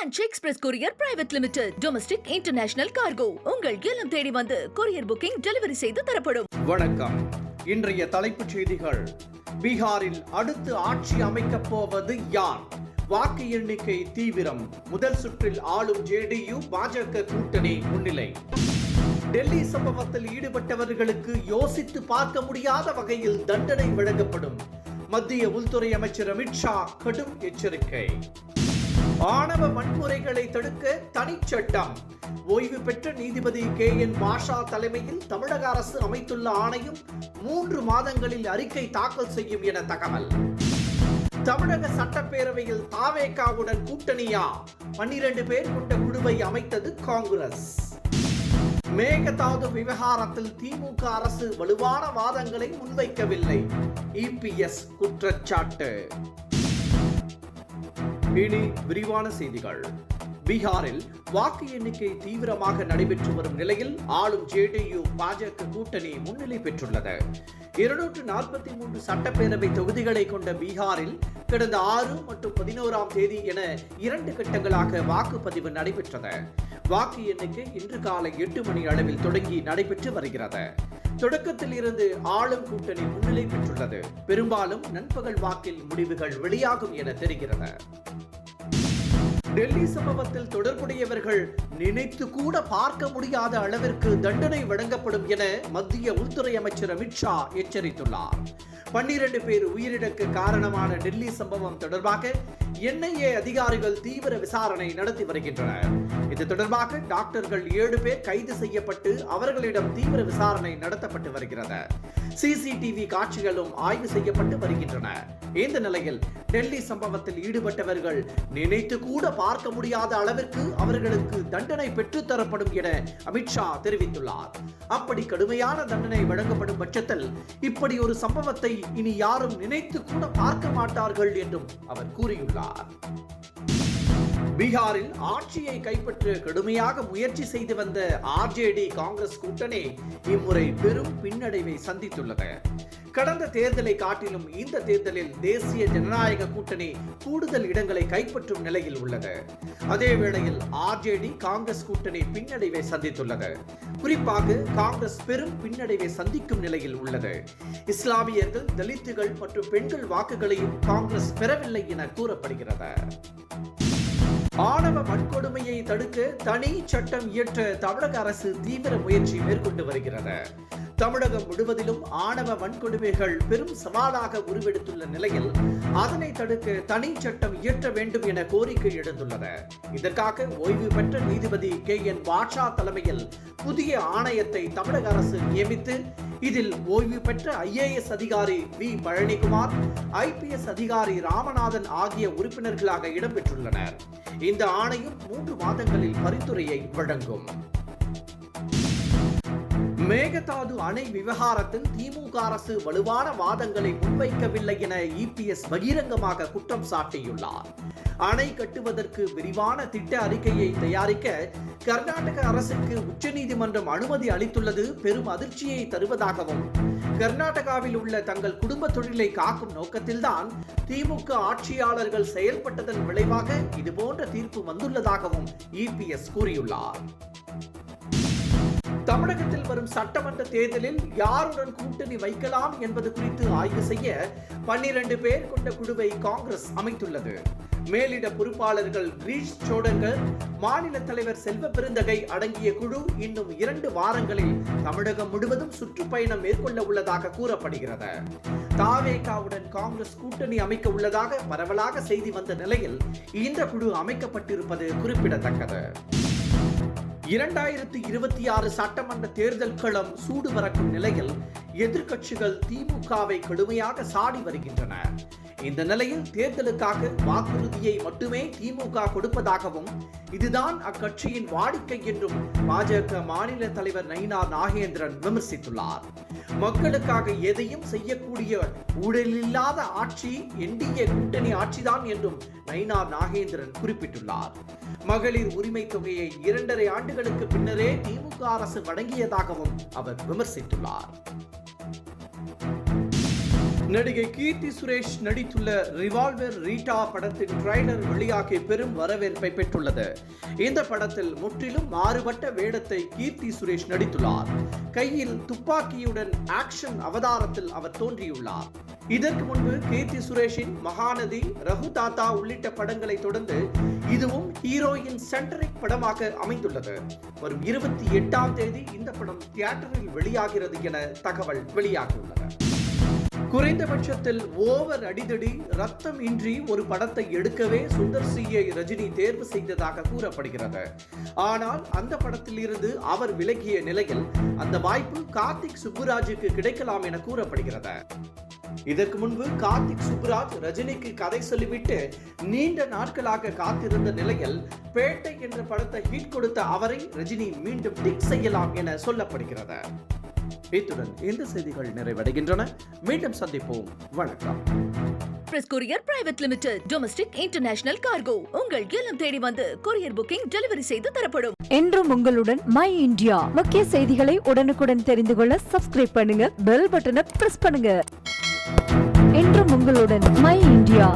Ranch Express Courier Private Limited. Domestic International Cargo. உங்கள் இல்லம் தேடி வந்து கொரியர் புக்கிங் டெலிவரி செய்து தரப்படும். வணக்கம். இன்றைய தலைப்புச் செய்திகள். பீகாரில் அடுத்து ஆட்சி அமைக்கப் போவது யார்? வாக்கு எண்ணிக்கை தீவிரம். முதல் சுற்றில் ஆளும் ஜேடியு பாஜக கூட்டணி முன்னிலை. டெல்லி சம்பவத்தில் ஈடுபட்டவர்களுக்கு யோசித்து பார்க்க முடியாத வகையில் தண்டனை வழங்கப்படும். மத்திய உள்துறை அமைச்சர் அமித்ஷா கடும் எச்சரிக்கை. ஆணவ வன்முறைகளை தடுக்க தனிச்சட்டம். ஓய்வு பெற்ற நீதிபதி KN பாஷா தலைமையில் தமிழக அரசு அமைத்துள்ள ஆணையம் 3 மாதங்களில் அறிக்கை தாக்கல் செய்யும் என தகவல். தமிழக சட்டப்பேரவையில் தாவேகாவுடன் கூட்டணியா? 12 பேர் கொண்ட குழுவை அமைத்தது காங்கிரஸ். மேகதாது விவகாரத்தில் திமுக அரசு வலுவான வாதங்களை முன்வைக்கவில்லை. EPS குற்றச்சாட்டு. இனி விரிவான செய்திகள். பீகாரில் வாக்கு எண்ணிக்கை தீவிரமாக நடைபெற்று வரும் நிலையில் ஆளும் ஜேடியு பாஜக கூட்டணி முன்னிலை பெற்றுள்ளது. 243 சட்டப்பேரவை தொகுதிகளை கொண்ட பீகாரில் கடந்த 6 மற்றும் 11ஆம் தேதி என 2 கட்டங்களாக வாக்குப்பதிவு நடைபெற்றது. வாக்கு எண்ணிக்கை இன்று காலை 8 மணி அளவில் தொடங்கி நடைபெற்று வருகிறது. தொடக்கத்தில் இருந்து ஆளும் கூட்டணி முன்னிலை பெற்றுள்ளது. பெரும்பாலும் நண்பகல் வாக்கில் முடிவுகள் வெளியாகும் என தெரிகிறது. டெல்லி சம்பவத்தில் தொடர்புடையவர்கள் நினைத்து கூட பார்க்க முடியாத அளவிற்கு தண்டனை வழங்கப்படும் என மத்திய உள்துறை அமைச்சர் அமித்ஷா எச்சரித்துள்ளார். 12 பேர் உயிரிழக்க காரணமான டெல்லி சம்பவம் தொடர்பாக NIA அதிகாரிகள் தீவிர விசாரணை நடத்தி வருகின்றனர். இது தொடர்பாக டாக்டர்கள் 7 பேர் கைது செய்யப்பட்டு அவர்களிடம் தீவிர விசாரணை நடத்தப்பட்டு வருகிறது. CCTV காட்சிகளும் ஆய்வு செய்யப்பட்டு வருகின்றன. இந்த நிலையில் டெல்லி சம்பவத்தில் ஈடுபட்டவர்கள் நினைத்து கூட பார்க்க முடியாத அளவிற்கு அவர்களுக்கு தண்டனை பெற்றுத்தரப்படும் என அமித்ஷா தெரிவித்துள்ளார். அப்படி கடுமையான தண்டனை வழங்கப்படும் பட்சத்தில் இப்படி ஒரு சம்பவத்தை இனி யாரும் நினைத்து கூட பார்க்க மாட்டார்கள் என்றும் அவர் கூறியுள்ளார். பீகாரில் ஆட்சியை கைப்பற்ற கடுமையாக முயற்சி செய்து வந்த RJD காங்கிரஸ் கூட்டணி இம்முறை பெரும் பின்னடைவை சந்தித்துள்ளது. கடந்த தேர்தலை காட்டிலும் இந்த தேர்தலில் தேசிய ஜனநாயக கூட்டணி கூடுதல் இடங்களை கைப்பற்றும் நிலையில் உள்ளது. அதே வேளையில் RJD காங்கிரஸ் கூட்டணி பின்னடைவை சந்தித்துள்ளது. குறிப்பாக காங்கிரஸ் பெரும் பின்னடைவை சந்திக்கும் நிலையில் உள்ளது. இஸ்லாமியர்கள், தலித்துகள் மற்றும் பெண்கள் வாக்குகளையும் காங்கிரஸ் பெறவில்லை என கூறப்படுகிறது. ஆணவ வன்கொடுமையை தடுக்க தனி சட்டம் இயற்ற தமிழக அரசு தீவிர முயற்சி மேற்கொண்டு வருகிறது. தமிழகம் முழுவதிலும் ஆணவ வன்கொடுமைகள் பெரும் சவாலாக உருவெடுத்துள்ள நிலையில் அதனை தடுக்க தனி சட்டம் இயற்ற வேண்டும் என கோரிக்கை எழுந்துள்ளது. இதற்காக ஓய்வு பெற்ற நீதிபதி KN பாஷா தலைமையில் புதிய ஆணையத்தை தமிழக அரசு நியமித்து இதில் ஓய்வு பெற்ற IAS அதிகாரி V பழனிக்குமார், IPS அதிகாரி ராமநாதன் ஆகிய உறுப்பினர்களாக இடம்பெற்றுள்ளனர். இந்த ஆணையம் 3 மாதங்களில் பரிந்துரையை வழங்கும். மேகதாது அணை விவகாரத்தில் திமுக அரசு வலுவான வாதங்களை முன்வைக்கவில்லை என EPS பகிரங்கமாக குற்றம் சாட்டியுள்ளார். அணை கட்டுவதற்கு விரிவான திட்ட அறிக்கையை தயாரிக்க கர்நாடக அரசுக்கு உச்சநீதிமன்றம் அனுமதி அளித்துள்ளது பெரும் அதிர்ச்சியை தருவதாகவும், கர்நாடகாவில் உள்ள தங்கள் குடும்ப தொழிலை காக்கும் நோக்கத்தில்தான் திமுக ஆட்சியாளர்கள் செயல்பட்டதன் விளைவாக இதுபோன்ற தீர்ப்பு வந்துள்ளதாகவும் EPS கூறியுள்ளார். தமிழகத்தில் வரும் சட்டமன்ற தேர்தலில் யாருடன் கூட்டணி வைக்கலாம் என்பது குறித்து ஆய்வு செய்ய 12 பேர் கொண்ட குழுவை காங்கிரஸ் அமைத்துள்ளது. மேலிட பொறுப்பாளர்கள் கிரீஷ் சோடங்கர், மாநில தலைவர் செல்வ பெருந்தகை அடங்கிய குழு இன்னும் 2 வாரங்களில் தமிழகம் முழுவதும் சுற்றுப்பயணம் மேற்கொள்ள உள்ளதாக கூறப்படுகிறது. தாவேகாவுடன் காங்கிரஸ் கூட்டணி அமைக்க உள்ளதாக பரவலாக செய்தி வந்த நிலையில் இந்த குழு அமைக்கப்பட்டிருப்பது குறிப்பிடத்தக்கது. 2026 சட்டமன்ற தேர்தல் களம் சூடு பறக்கும் நிலையில் எதிர்க்கட்சிகள் திமுகவை கடுமையாக சாடி வருகின்றன. இந்த நிலையில் தேர்தலுக்காக வாக்குறுதியை மட்டுமே திமுக கொடுப்பதாகவும், இதுதான் அக்கட்சியின் வாடிக்கை என்றும் பாஜக மாநில தலைவர் நயினார் நாகேந்திரன் விமர்சித்துள்ளார். மக்களுக்காக எதையும் செய்யக்கூடிய ஊழலில்லாத ஆட்சி NDA கூட்டணி ஆட்சிதான் என்றும் நயினார் நாகேந்திரன் குறிப்பிட்டுள்ளார். மகளிர் உரிமை தொகையை 2.5 ஆண்டுகளுக்கு பின்னரே திமுக அரசு வழங்கியதாகவும் அவர் விமர்சித்துள்ளார். நடிகை கீர்த்தி சுரேஷ் நடித்துள்ள ரிவால்வர் ரீட்டா படத்தின் ட்ரைலர் வெளியாகி பெரும் வரவேற்பை பெற்றுள்ளது. இந்த படத்தில் முற்றிலும் மாறுபட்ட வேடத்தை கீர்த்தி சுரேஷ் நடித்துள்ளார். கையில் துப்பாக்கியுடன் ஆக்ஷன் அவதாரத்தில் அவர் தோன்றியுள்ளார். இதற்கு முன்பு கீர்த்தி சுரேஷின் மகாநதி, ரகு தாத்தா உள்ளிட்ட படங்களை தொடர்ந்து இதுவும் ஹீரோயின் சென்ட்ரிக் படமாக அமைந்துள்ளது. வரும் 28ஆம் தேதி இந்த படம் தியேட்டரில் வெளியாகிறது என தகவல் வெளியாகியுள்ளது. குறைந்தபட்சத்தில் ஓவர் அடிதடி, ரத்தம் இன்றி ஒரு படத்தை எடுக்கவே சுந்தர் சியை ரஜினி தேர்வு செய்ததாக கூறப்படுகிறது. ஆனால் அந்த படத்தில் இருந்து அவர் விலகிய நிலையில் அந்த வாய்ப்பு கார்த்திக் சுப்புராஜுக்கு கிடைக்கலாம் என கூறப்படுகிறது. இதற்கு முன்பு கார்த்திக் சுப்புராஜ் ரஜினிக்கு கதை சொல்லிவிட்டு நீண்ட நாட்களாக காத்திருந்த நிலையில் பேட்டை என்ற படத்தை ஹிட் கொடுத்த அவரை ரஜினி மீண்டும் டிக் செய்யலாம் என சொல்லப்படுகிறது. இத்துடன் இந்த செய்திகள் நிறைவடைகின்றன. மீண்டும் சந்திப்போம். வணக்கம். Express courier private limited domestic international cargo உங்கள் இல்லம் தேடி வந்து கொரியர் புக்கிங் டெலிவரி செய்து தரப்படும். என்றும் உங்களுடன் மை இந்தியா. முக்கிய செய்திகளை உடனுக்குடன் தெரிந்து கொள்ள சப்ஸ்கிரைப் பண்ணுங்க, பெல் பட்டனை பிரஸ் பண்ணுங்க. என்றும் உங்களுடன் மை இந்தியா.